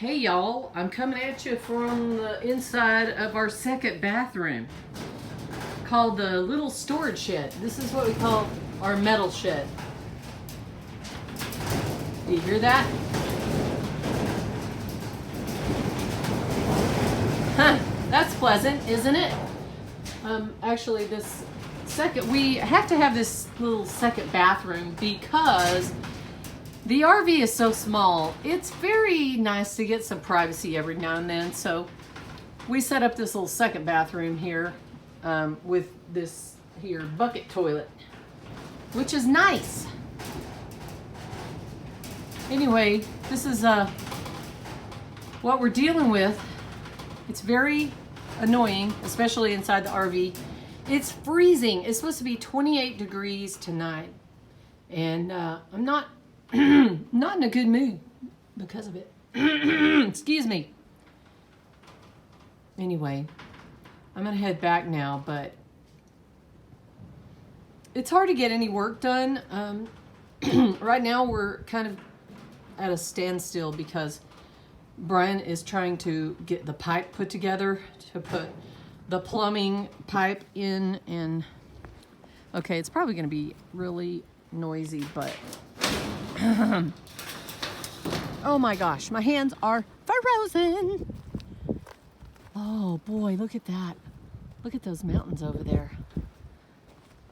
Hey y'all, I'm coming at you from the inside of our second bathroom called the little storage shed. This is what we call our metal shed. Do you hear that? Huh, that's pleasant, isn't it? Actually, we have to have this little second bathroom because the RV is so small. It's very nice to get some privacy every now and then. So we set up this little second bathroom here with this here bucket toilet, which is nice. Anyway, this is what we're dealing with. It's very annoying, especially inside the RV. It's freezing. It's supposed to be 28 degrees tonight. And I'm not not in a good mood because of it. Excuse me. Anyway, I'm gonna head back now, but it's hard to get any work done. Right now we're kind of at a standstill because Brian is trying to get the pipe put together to put the plumbing pipe in, and okay, it's probably gonna be really noisy, but oh my gosh, my hands are frozen. Oh boy, look at that. Look at those mountains over there.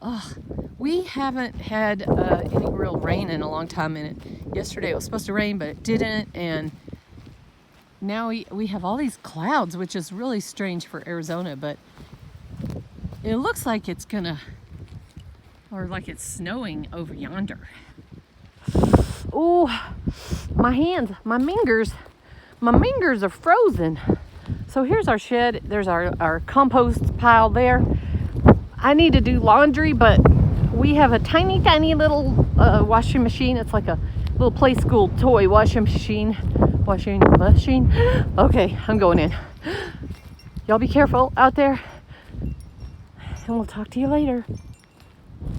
Oh, we haven't had any real rain in a long time. And yesterday it was supposed to rain, but it didn't. And now we have all these clouds, which is really strange for Arizona, but it looks like it's gonna, or like it's snowing over yonder. Oh, my hands, my fingers are frozen. So here's our shed. There's our compost pile there. I need to do laundry, but we have a tiny little washing machine. It's like a little play school toy washing machine. Okay, I'm going in. Y'all be careful out there, and we'll talk to you later.